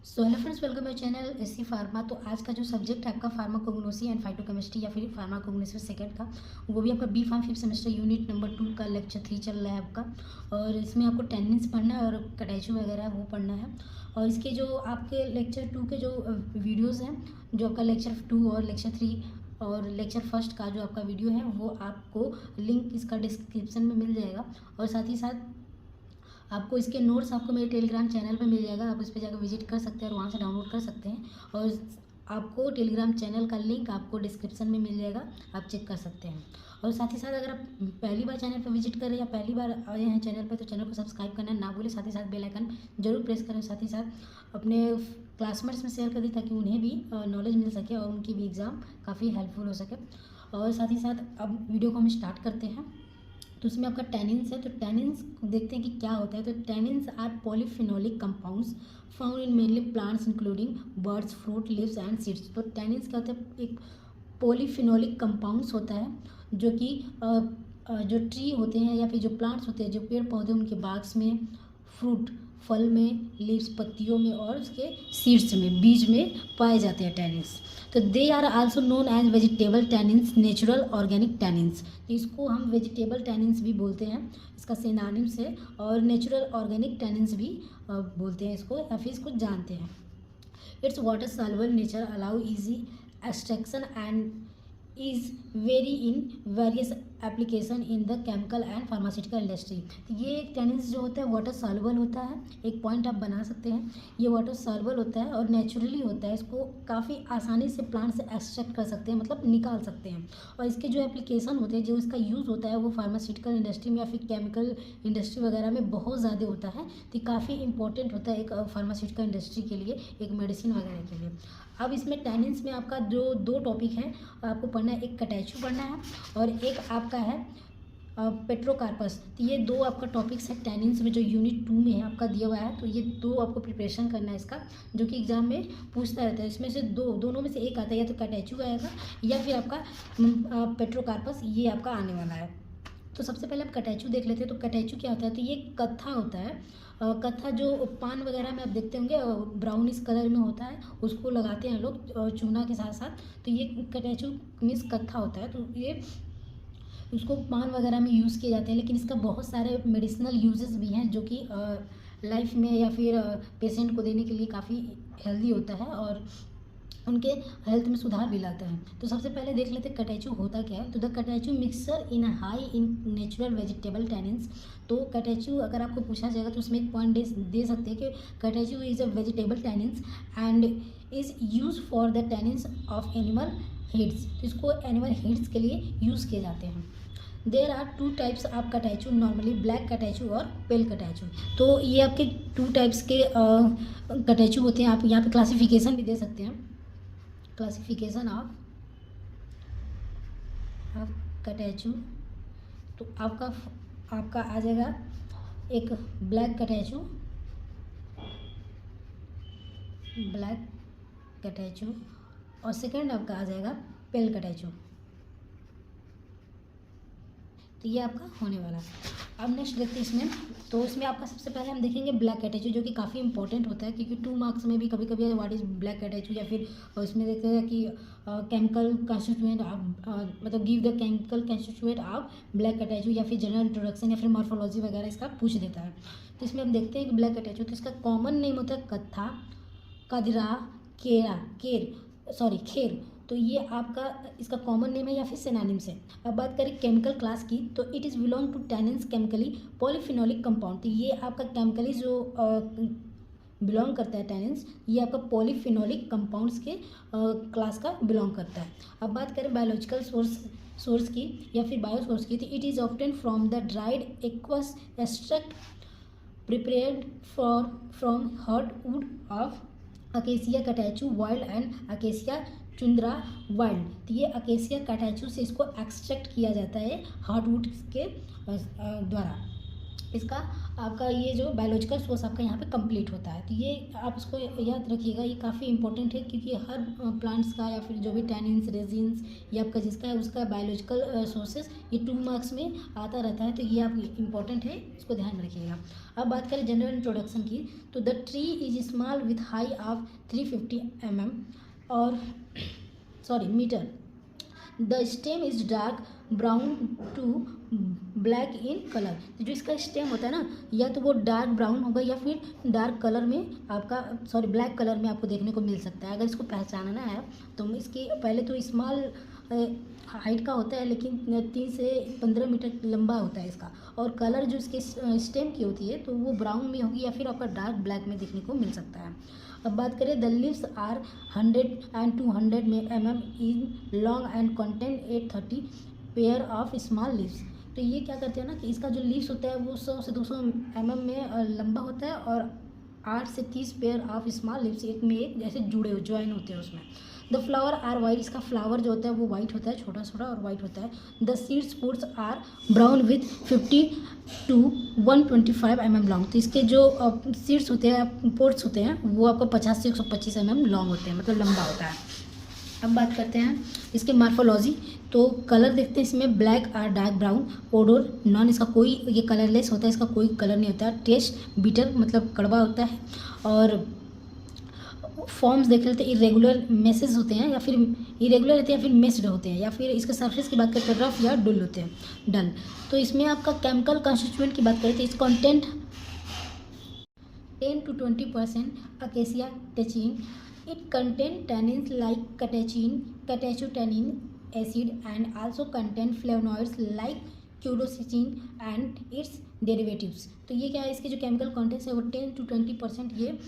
So hello friends, welcome my channel SC pharma. तो आज का जो सब्जेक्ट है आपका फार्माकोग्नोसी एंड फाइटोकेमिस्ट्री या फिर फार्माकोग्नोसी सेकंड का, वो भी आपका B pharm fifth semester unit number 2 का लेक्चर 3 चल रहा है आपका। और इसमें आपको टेनिन्स पढ़ना है और कटैचू वगैरह वो पढ़ना है। और इसके जो आपके लेक्चर 2 के जो वीडियोज़ हैं, जो आपका लेक्चर 2 और लेक्चर 3 और लेक्चर फर्स्ट का जो आपका वीडियो है, वो आपको लिंक इसका डिस्क्रिप्शन में मिल जाएगा। और साथ ही साथ आपको इसके नोट्स आपको मेरे टेलीग्राम चैनल पे मिल जाएगा। आप उस पर जाकर विजिट कर सकते हैं और वहाँ से डाउनलोड कर सकते हैं। और आपको टेलीग्राम चैनल का लिंक आपको डिस्क्रिप्शन में मिल जाएगा, आप चेक कर सकते हैं। और साथ ही साथ अगर आप पहली बार चैनल पर विजिट करें या पहली बार आए हैं चैनल पर, तो चैनल को सब्सक्राइब करना ना भूलें। साथ ही साथ बेल आइकन जरूर प्रेस करें। साथ ही साथ अपने क्लासमेट्स में शेयर कर दें ताकि उन्हें भी नॉलेज मिल सके और उनकी भी एग्ज़ाम काफ़ी हेल्पफुल हो सके। और साथ ही साथ अब वीडियो को हम स्टार्ट करते हैं। तो उसमें आपका टैनिन्स है, तो टैनिन्स देखते हैं कि क्या होता है। तो tannins are polyphenolic compounds found in mainly plants including buds, fruit, leaves and seeds. तो टैनिन्स क्या होता है, एक पॉलीफिनोलिक कंपाउंड्स होता है जो कि जो ट्री होते हैं या फिर जो प्लांट्स होते हैं, जो पेड़ पौधे, उनके बाग्स में, फ्रूट फल में, लीव्स पत्तियों में और उसके सीड्स में, बीज में पाए जाते हैं टैनिन्स। तो they are also known as vegetable tannins, natural organic tannins. तो इसको हम वेजिटेबल टैनिन्स भी बोलते हैं, इसका सिनोनिम्स है। और नेचुरल ऑर्गेनिक टैनिन्स भी बोलते हैं इसको, या फिर इसको जानते हैं। It's water soluble nature allow easy extraction and is very in various application in the chemical and pharmaceutical industry. ये टैनिन्स जो होता है वाटर सॉल्युबल होता है, एक पॉइंट आप बना सकते हैं। ये वाटर सॉल्युबल होता है और नेचुरली होता है, इसको काफ़ी आसानी से प्लांट से एक्सट्रैक्ट कर सकते हैं, मतलब निकाल सकते हैं। और इसके जो एप्लीकेशन होते हैं, जो इसका यूज़ होता है, वो फार्मास्यूटिकल इंडस्ट्री में या फिर केमिकल इंडस्ट्री वगैरह में बहुत ज़्यादा होता है। तो काफ़ी इंपॉर्टेंट होता है एक फार्मास्यूटिकल इंडस्ट्री के लिए, एक मेडिसिन वगैरह के लिए। अब इसमें टैनिन्स में आपका जो दो टॉपिक है आपको पढ़ना है, एक कटैचू पढ़ना है और एक आपका है पेट्रोकार्पस। तो ये दो आपका टॉपिक्स है टैनिन्स में, जो यूनिट 2 में है आपका दिया हुआ है। तो ये दो आपको प्रिपरेशन करना है इसका, जो कि एग्जाम में पूछता रहता है। इसमें से दोनों में से एक आता है, या तो कटैचू आएगा या फिर आपका पेट्रोकार्पस, ये आपका आने वाला है। तो सबसे पहले हम कटैचू देख लेते हैं। तो कटैचू क्या होता है, तो ये कत्था होता है। कत्था जो पान वगैरह में आप देखते होंगे ब्राउनिश कलर में होता है, उसको लगाते हैं लोग चूना के साथ साथ। तो ये कटैचू मीन्स कत्था होता है। तो ये उसको पान वगैरह में यूज़ किए जाते हैं, लेकिन इसका बहुत सारे मेडिसिनल यूजेस भी हैं, जो कि लाइफ में या फिर पेशेंट को देने के लिए काफ़ी हेल्दी होता है और उनके हेल्थ में सुधार भी लाता है। तो सबसे पहले देख लेते हैं कटैचू होता क्या है। तो the catechu mixture in high in natural vegetable tannins. तो कटैचू अगर आपको पूछा जाएगा तो उसमें एक पॉइंट दे सकते हैं कि catechu is a vegetable tannins and is use for the tannins of animal hides. तो इसको एनिमल हेड्स के लिए यूज़ किए जाते हैं। There are 2 types of catechu normally, black catechu और पेल कटैचू। तो ये आपके 2 टाइप्स के कटैचू होते हैं। आप यहाँ पे क्लासिफिकेशन भी दे सकते हैं, क्लासिफिकेशन ऑफ कटैचू। तो आपका आ जाएगा एक ब्लैक कटैचू, ब्लैक कटैचू, और सेकंड आपका आ जाएगा पेल कटैचू। तो ये आपका होने वाला है। अब नेक्स्ट देखते हैं इसमें। तो इसमें आपका सबसे पहले हम देखेंगे ब्लैक कटैचू, जो कि काफ़ी इंपॉर्टेंट होता है, क्योंकि 2 मार्क्स में भी कभी कभी व्हाट इज़ ब्लैक कटैचू, या फिर इसमें देखते हैं कि केमिकल कंस्टिट्यूएंट आप मतलब give the chemical constituent of black catechu, या फिर जनरल इंट्रोडक्शन या फिर मॉर्फोलॉजी वगैरह इसका पूछ देता है। तो इसमें हम देखते हैं कि ब्लैक कटैचू, तो इसका कॉमन नेम होता है कत्था, कदरा, खेर। तो ये आपका इसका कॉमन नेम है या फिर सिनोनिम्स है। अब बात करें केमिकल क्लास की, तो it is belong to tannins chemically polyphenolic compound. तो ये आपका केमिकली जो बिलोंग करता है टैनिन्स, ये आपका पॉलीफिनोलिक कंपाउंड्स के क्लास का बिलोंग करता है। अब बात करें बायोलॉजिकल सोर्स की या फिर बायो सोर्स की, तो it is obtain from the dried aqueous extract prepared from heartwood of acacia catechu Willd and acacia chundra Willd. तो ये अकेसिया कटैचू से इसको एक्सट्रैक्ट किया जाता है हार्डवुड के द्वारा। इसका आपका ये जो बायोलॉजिकल सोर्स आपका यहाँ पे कंप्लीट होता है। तो ये आप इसको याद रखिएगा, ये काफ़ी इंपॉर्टेंट है क्योंकि हर प्लांट्स का या फिर जो भी टैनिन्स रेजिन्स या आपका जिसका है उसका बायोलॉजिकल सोर्सेस ये 2 मार्क्स में आता रहता है। तो ये आप इंपॉर्टेंट है, इसको ध्यान में रखिएगा। अब बात करें जनरल इंट्रोडक्शन की, तो the tree is small with high of 350 mm और metre. The stem is dark brown to black in colour. तो जो इसका स्टेम होता है ना, या तो वो डार्क ब्राउन होगा या फिर डार्क कलर में आपका ब्लैक कलर में आपको देखने को मिल सकता है। अगर इसको पहचानना है तो इसके पहले तो स्मॉल हाइट का होता है, लेकिन 3 से 15 मीटर लंबा होता है इसका, और कलर जो इसके स्टेम की होती है तो वो ब्राउन में होगी या फिर आपका डार्क ब्लैक में देखने को मिल सकता है। अब बात करें, the leaves are 100 and 200 mm in long and content 830 pair of small leaves. तो ये क्या करते हैं ना कि इसका जो लीव्स होता है वो 100 से 200 mm में लंबा होता है, और 8 से 30 पेयर ऑफ स्मॉल लीव्स एक में एक जैसे जुड़े ज्वाइन होते हैं उसमें। द फ्लावर आर वाइट, इसका फ्लावर जो होता है वो वाइट होता है, छोटा छोटा और वाइट होता है। The seeds pods are brown with 50 to 125 mm long. तो इसके जो सीड्स होते हैं, पोर्ट्स होते हैं, वो आपको 50 से 125 mm लॉन्ग होते हैं, मतलब लंबा होता है। अब बात करते हैं इसके मार्फोलॉजी। तो कलर देखते हैं इसमें, ब्लैक और डार्क ब्राउन। ओडोर नॉन, इसका कोई ये कलरलेस होता है, इसका कोई कलर नहीं होता। टेस्ट बिटर, मतलब कड़वा होता है। और फॉर्म्स देख लेते हैं, इरेगुलर मेसेज होते हैं या फिर इरेगुलर होते हैं या फिर मेस्ड होते हैं, या फिर इसके सरफेस की बात करते हैं रफ या डुल होते हैं, डल। तो इसमें आपका केमिकल कंस्टिट्यूएंट की बात करें तो इस कंटेंट 10 to 20% अकेसिया टेचिन। It content tannins like catechin, catechotannin acid and also contain flavonoids like क्यूडोसिचिन एंड इट्स डेरिवेटिव्स। तो ये क्या है, इसके जो केमिकल कॉन्टेंट्स है वो 10 to 20% ये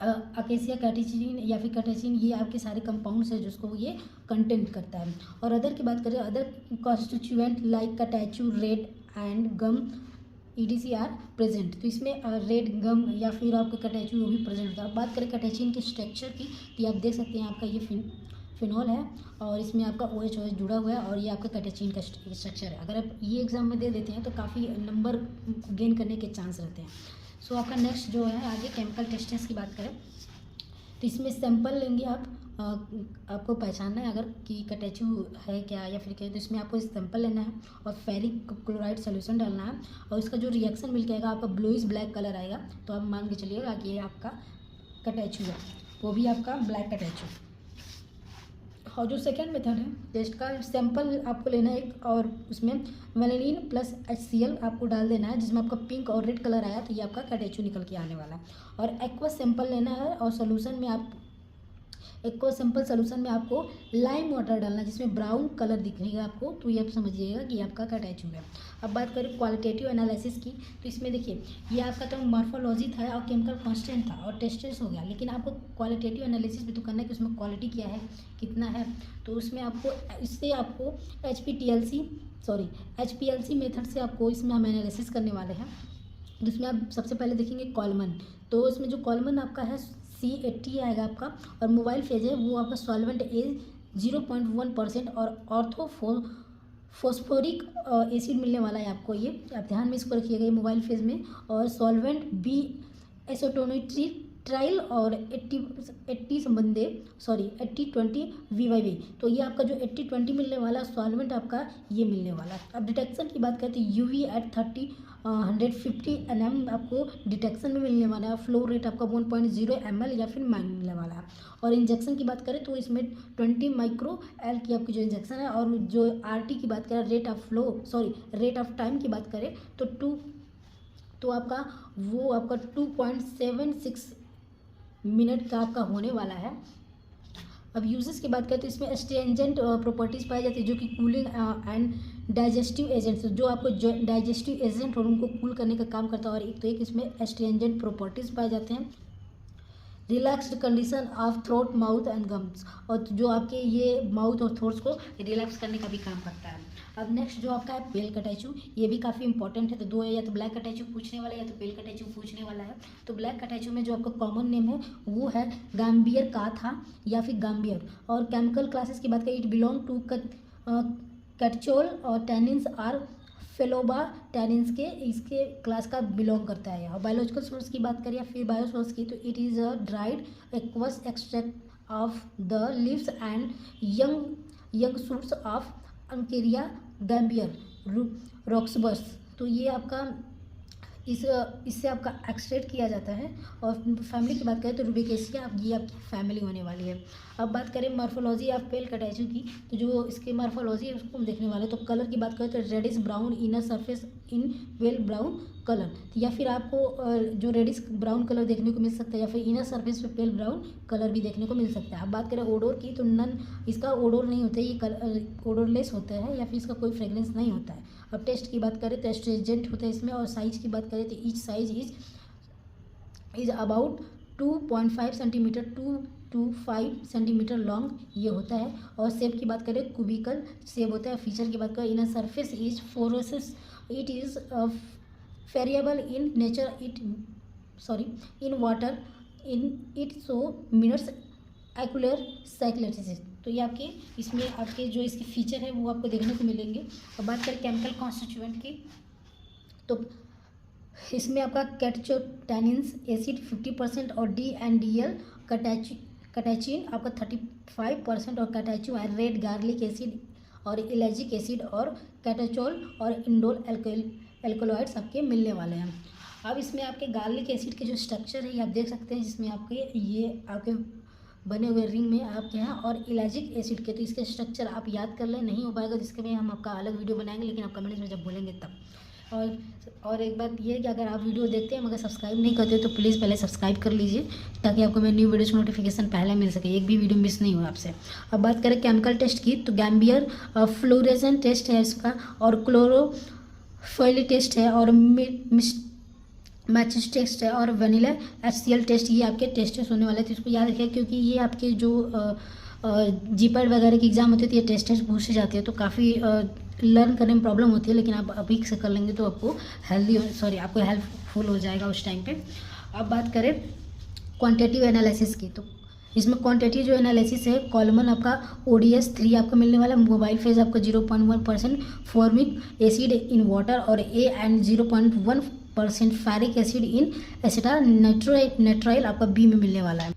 अकेसिया कैटेचिन या फिर कैटेचिन, ये आपके सारे कंपाउंड्स है जिसको ये कंटेंट करता है। और अदर की बात करें, other constituent like catechu, red and gum EDC are present. तो इसमें रेड गम या फिर आपका कैटेचू वो भी प्रेजेंट होता है। बात करें कैटेचिन के स्ट्रक्चर की, तो आप देख सकते हैं आपका ये फिनॉल है और इसमें आपका OH जुड़ा हुआ है, और ये आपका कैटेचिन का स्ट्रक्चर है। अगर आप ये एग्जाम में दे देते हैं तो काफ़ी नंबर गेन करने के चांस रहते हैं। सो आपका नेक्स्ट जो है आगे केमिकल टेस्ट्स की बात करें तो इसमें सैंपल लेंगे आप, आपको पहचानना है अगर कि कैटेचू है क्या या फिर क्या, तो इसमें आपको सैंपल लेना है और फेरिक क्लोराइड सोल्यूशन डालना है, और इसका जो रिएक्शन मिल के आएगा आपका ब्लूइश ब्लैक कलर आएगा। तो आप मान के चलिएगा कि ये आपका कैटेचू है, वो भी आपका ब्लैक कैटेचू। और जो सेकेंड मेथड है टेस्ट का, सैंपल आपको लेना है एक, और उसमें वेलिन प्लस HCl आपको डाल देना है, जिसमें आपका पिंक और रेड कलर आया तो ये आपका कैटेचू निकल के आने वाला है। और एक्वा सैंपल लेना है, और सोल्यूशन में आप एक्वा सैंपल सोल्यूशन में आपको लाइम वाटर डालना है जिसमें ब्राउन कलर दिखेगा आपको, तो ये आप समझिएगा कि आपका कैटेचू है। अब बात करें क्वालिटेटिव एनालिसिस की, तो इसमें देखिए ये आपका तो मॉर्फोलॉजी था और केमिकल कांस्टेंट था और टेस्टेस हो गया, लेकिन आपको क्वालिटेटिव एनालिसिस भी तो करना है कि उसमें क्वालिटी क्या है, कितना है। तो उसमें आपको इससे आपको HPLC मेथड से आपको इसमें हम एनालिसिस करने वाले हैं, जिसमें आप सबसे पहले देखेंगे कॉलमन। तो इसमें जो कॉलमन आपका है C80 आएगा आपका, और मोबाइल फेज है वो आपका सॉल्वेंट A 0.1% और फॉस्फोरिक एसिड मिलने वाला है आपको, ये आप ध्यान में इसको रखिएगा ये मोबाइल फेज में। और सॉल्वेंट B एसोटोनिट्राइल और 80-20 VYV। तो ये आपका जो 80-20 मिलने वाला सॉल्वेंट आपका ये मिलने वाला है। अब डिटेक्शन की बात करें तो UV एट 150 nm आपको डिटेक्शन में मिलने वाला है। फ्लो रेट आपका 1.0 ml या फिर मिलने वाला है। और इंजेक्शन की बात करें तो इसमें 20 माइक्रो एल की आपकी जो इंजेक्शन है, और जो RT की बात करें रेट ऑफ टाइम की बात करें तो आपका 2.76 मिनट का आपका होने वाला है। अब यूजेस की बात करें तो इसमें एस्ट्रेंजेंट प्रॉपर्टीज़ पाई जाती है, जो कि कूलिंग एंड डाइजेस्टिव एजेंट्स, जो आपको डाइजेस्टिव एजेंट और उनको कूल करने का काम करता है। और एक इसमें एस्ट्रेंजेंट प्रॉपर्टीज़ पाए जाते हैं। Relaxed condition of throat, mouth and gums, और जो आपके ये माउथ और थ्रोट्स को रिलैक्स करने का भी काम करता है। अब नेक्स्ट जो आपका है पेल कैटेचू, ये भी काफ़ी इंपॉर्टेंट है। तो दो है, या तो ब्लैक कैटेचू पूछने वाला है या तो पेल कैटेचू पूछने वाला है। तो ब्लैक कैटेचू में जो आपका कॉमन नेम है वो है गाम्बियर काथा या फिर गाम्बियर। और केमिकल क्लासेस की बात करें, इट बिलोंग टू कैटचोल और टैनिन्स आर फेलोबा टेनिन्स के इसके क्लास का बिलोंग करता है। और बायोलॉजिकल सोर्स की बात करें फिर बायो सोर्स की, तो it is a dried aqueous extract of the leaves and young shoots of Uncaria gambier Roxburgh. तो ये आपका इससे आपका एक्सट्रैक्ट किया जाता है। और फैमिली की बात करें तो रूबिकेसिया ये आपकी फैमिली होने वाली है। अब बात करें मॉर्फोलॉजी ऑफ पेल कैटेचू की, तो जो इसके मॉर्फोलॉजी है उसको हम देखने वाले हैं। तो कलर की बात करें तो reddish brown inner surface in pale brown colour, या फिर आपको जो रेडिश ब्राउन कलर देखने को मिल सकता है, या फिर इनर सरफेस पे पेल ब्राउन कलर भी देखने को मिल सकता है। अब बात करें ओडोर की, तो इसका ओडोर नहीं होता है, ये ओडोरलेस होता है, या फिर इसका कोई फ्रेगरेंस नहीं होता है। अब टेस्ट की बात करें तो एस्ट्रेजेंट होता है इसमें। और साइज की बात करें तो each size is about 2.5 centimetre to 5 centimetre long ये होता है। और शेप की बात करें क्यूबिकल शेप होता है। फीचर की बात करें इनर सरफेस इज फोरोसिस, it is variable in nature, in water in it so minutes acicular साइक्लेटिस। तो ये आपके इसमें आपके जो इसके फीचर है वो आपको देखने को मिलेंगे। अब बात करें केमिकल कॉन्स्टिट्यूएंट की, तो इसमें आपका कैटचोटैनिन्स एसिड 50% और DNDL कैटेचिन आपका 35% और कैटेचू है रेड गार्लिक एसिड और इलेजिक एसिड और कैटाचोल और इंडोल एल्कोलॉइड्स आपके मिलने वाले हैं। अब इसमें आपके गार्लिक एसिड के जो स्ट्रक्चर है ये आप देख सकते हैं, जिसमें आपके ये आपके बने हुए रिंग में आपके यहाँ, और इलाजिक एसिड के तो इसके स्ट्रक्चर आप याद कर लें, नहीं हो पाएगा जिसके लिए हम आपका अलग वीडियो बनाएंगे, लेकिन आप कमेंट्स में जब बोलेंगे तब। और एक बात ये है कि अगर आप वीडियो देखते हैं मगर सब्सक्राइब नहीं करते तो प्लीज़ पहले सब्सक्राइब कर लीजिए, ताकि आपको मेरी न्यू वीडियोस नोटिफिकेशन पहले मिल सके, एक भी वीडियो मिस नहीं हो आपसे। अब बात करें केमिकल टेस्ट की, तो गैम्बियर फ्लोरेसेंट टेस्ट है इसका, और क्लोरोफाइल टेस्ट है, और मैचिस टेस्ट है, और वनीला HCl टेस्ट, ये आपके टेस्टेस होने वाले थे। इसको याद रखिए क्योंकि ये आपके जो जीपैड वगैरह के एग्जाम होते थे ये टेस्ट पूछे जाते हैं, तो काफ़ी लर्न करने में प्रॉब्लम होती है, लेकिन आप अभी से कर लेंगे तो आपको आपको हेल्पफुल हो जाएगा उस टाइम पे। अब बात करें क्वांटिटेटिव एनालिसिस की, तो इसमें क्वांटिटी जो एनालिसिस है कॉलमन आपका ODS 3 आपका मिलने वाला है। मोबाइल फेज आपका 0.1% फॉर्मिक एसिड इन वाटर और and 0.1% ferric acid in acetonitrile आपका B में मिलने वाला है।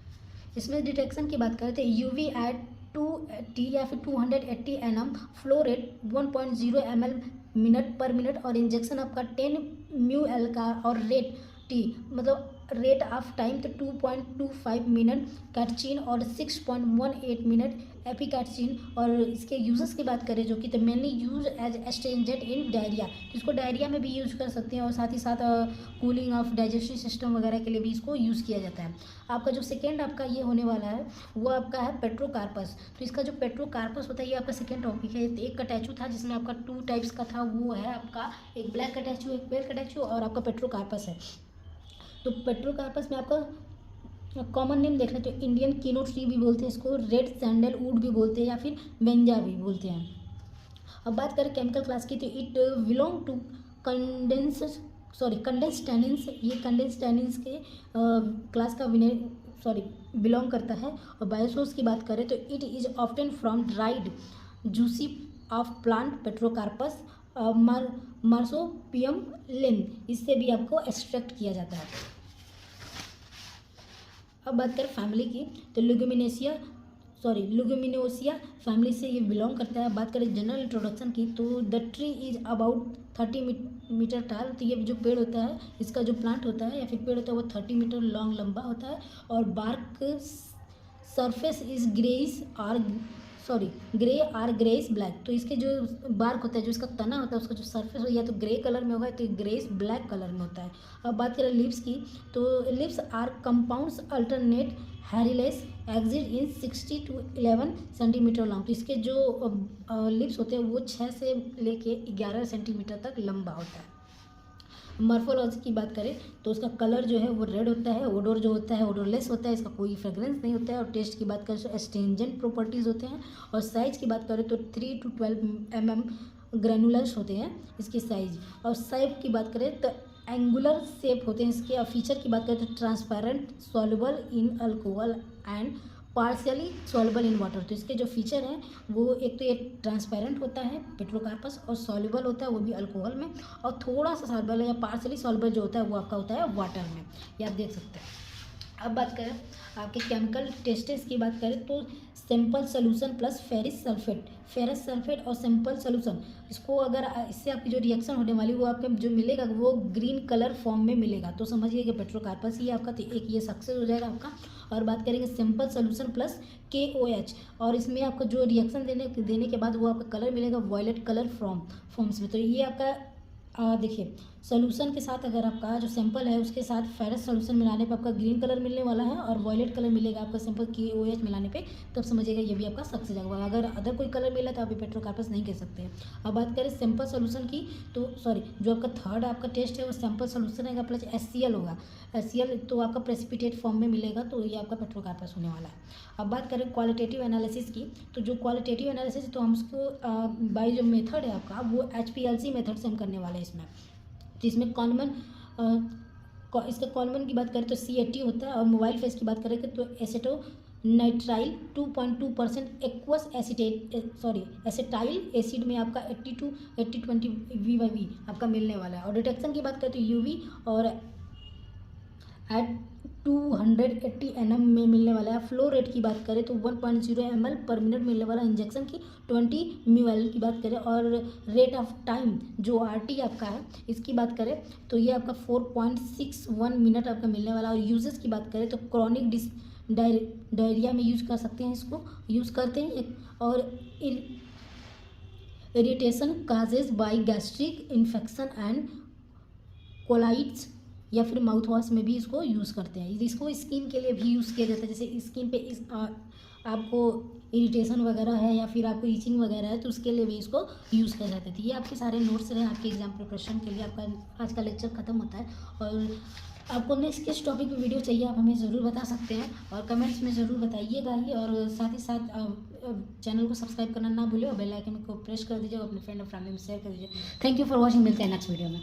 इसमें डिटेक्शन की बात करें तो UV एट 280 या फिर 280 nm, flow rate 1.0 ml minute पर मिनट, और इंजेक्शन आपका 10 μl का, और रेट T मतलब रेट ऑफ टाइम तो 2.25 मिनट कैटचिन और 6.18 मिनट एपिकैटचिन। और इसके यूजेस की बात करें जो कि तो मेनली यूज एज एस्ट्रेंजेंट इन डायरिया, तो इसको डायरिया में भी यूज कर सकते हैं, और साथ ही साथ कूलिंग ऑफ डाइजेस्टिव सिस्टम वगैरह के लिए भी इसको यूज़ किया जाता है। आपका जो सेकेंड आपका ये होने वाला है वो आपका है पेट्रोकार्पस। तो इसका जो पेट्रोकार्पस होता है ये आपका सेकेंड टॉपिक है। एक कटैचू था जिसमें आपका 2 टाइप्स का था, वो है आपका एक ब्लैक कटैचू, एक पेल कटैचू, और आपका पेट्रोकार्पस है। तो पेट्रोकार्पस में आपका कॉमन नेम देख लेते हो, इंडियन कीनो ट्री भी बोलते हैं इसको, रेड सैंडलवुड भी बोलते हैं, या फिर बेंजा भी बोलते हैं। अब बात करें केमिकल क्लास की, तो it belong to condense tannins, ये कंडेंस टैनिन्स के क्लास का बिलोंग करता है। और बायोसोर्स की बात करें तो it is often from dried juicy of plant Pterocarpus marsupium Linn, इससे भी आपको एक्सट्रैक्ट किया जाता है। अब बात करें फैमिली की, तो लुगुमिनोसिया फैमिली से ये बिलोंग करता है। बात करें जनरल इंट्रोडक्शन की, तो the tree is about 30 metre tall, तो ये जो पेड़ होता है इसका जो प्लांट होता है या फिर पेड़ होता है वो 30 मीटर लॉन्ग लंबा होता है। और bark surface is grey or greys black, तो इसके जो बार्क होता है, जो इसका तना होता है, उसका जो सरफेस या तो ग्रे कलर में होगा तो ग्रेस ब्लैक कलर में होता है। अब बात करें लिप्स की, तो lips are compounds alternate hairless exit in 60 to 11 centimetre long, तो इसके जो लिप्स होते हैं वो 6 से लेके 11 सेंटीमीटर तक लंबा होता है। मॉर्फोलॉजी की बात करें तो उसका कलर जो है वो रेड होता है, ओडोर जो होता है ओडोरलेस होता है, इसका कोई फ्रेग्रेंस नहीं होता है। और टेस्ट की बात करें तो एस्ट्रिंजेंट प्रॉपर्टीज़ होते हैं। और साइज़ की बात करें तो 3 to 12 mm ग्रैनुलर्स होते हैं इसकी साइज। और शेप की बात करें तो एंगुलर शेप होते हैं इसके। और फीचर की बात करें तो transparent, soluble in alcohol and partially soluble in water. तो इसके जो फीचर हैं वो एक तो ये ट्रांसपेरेंट होता है पेट्रोकार्पस, और सॉल्युबल होता है वो भी अल्कोहल में, और थोड़ा सा सॉल्युबल या पार्शियली सॉल्युबल जो होता है वो आपका होता है वाटर में, ये आप देख सकते हैं। अब बात करें आपके केमिकल टेस्टेस की बात करें तो simple solution plus ferrous sulphate और सिंपल सोल्यूशन, इसको अगर इससे आपकी जो रिएक्शन होने वाली वो आपके जो मिलेगा वो ग्रीन कलर फॉर्म में मिलेगा, तो समझिए कि पेट्रोकार्पस ही आपका एक ये सक्सेस हो जाएगा आपका। और बात करेंगे सिंपल सोल्यूशन प्लस KOH, और इसमें आपका जो रिएक्शन देने के बाद वो आपका कलर मिलेगा वॉयलेट कलर फॉर्म्स में। तो ये आपका देखिए सोल्यूशन के साथ अगर आपका जो सैंपल है उसके साथ फेरस सोल्यूशन मिलाने पे आपका ग्रीन कलर मिलने वाला है और वॉयलेट कलर मिलेगा आपका सिंपल KOH मिलाने पे, तब समझिएगा ये भी आपका सक्सेस होगा। अगर अदर कोई कलर मिला तो आप पेट्रोकार्पस नहीं कह सकते हैं। अब बात करें सिंपल सोल्यूशन की, तो सॉरी जो आपका थर्ड आपका टेस्ट है वो सिंपल सोल्यूशन रहेगा प्लस HCl होगा। HCl तो आपका प्रेसिपिटेट फॉर्म में मिलेगा, तो ये आपका पेट्रोकार्पस होने वाला है। अब बात करें क्वालिटेटिव एनालिसिस की, तो जो क्वालिटेटिव एनालिसिस तो हम उसको बाई जो मेथड है आपका वो HPLC मेथड से हम करने वाले हैं इसमें। जिसमें इसका कॉमन की बात करें तो C80 होता है, और मोबाइल फेस की बात करें तो एसेटोनाइट्राइल 2.2% एक्वस एसेटाइल एसिड में आपका 80-20 VV आपका मिलने वाला है। और डिटेक्शन की बात करें तो UV और एट 280 nm में मिलने वाला है। फ्लो रेट की बात करें तो 1.0 ml पर मिनट मिलने वाला इंजेक्शन की 20 ml की बात करें। और रेट ऑफ टाइम जो RT आपका है इसकी बात करें तो ये आपका 4.61 मिनट आपका मिलने वाला। और यूजेस की बात करें तो क्रॉनिक डायरिया में यूज़ कर सकते हैं, इसको यूज़ करते हैं। और irritation causes by gastric infection and colitis या फिर माउथ वॉश में भी इसको यूज़ करते हैं। इसको स्किन के लिए भी यूज़ किया जाता है, जैसे स्किन पे आपको इरिटेशन वगैरह है या फिर आपको ईचिंग वगैरह है तो उसके लिए भी इसको यूज़ किया जाता है। ये आपके सारे नोट्स रहे आपके एग्जाम प्रिपरेशन के लिए। आपका आज का लेक्चर खत्म होता है, और आपको नेक्स्ट किस टॉपिक पे वीडियो चाहिए आप हमें ज़रूर बता सकते हैं, और कमेंट्स में ज़रूर बताइएगा ही। और साथ ही साथ चैनल को सब्सक्राइब करना ना भूलिए, और बेल आइकन को प्रेस कर दीजिए और अपने फ्रेंड और फैमिली में शेयर कर दीजिए। थैंक यू फॉर वॉचिंग, मिलते हैं नेक्स्ट वीडियो में।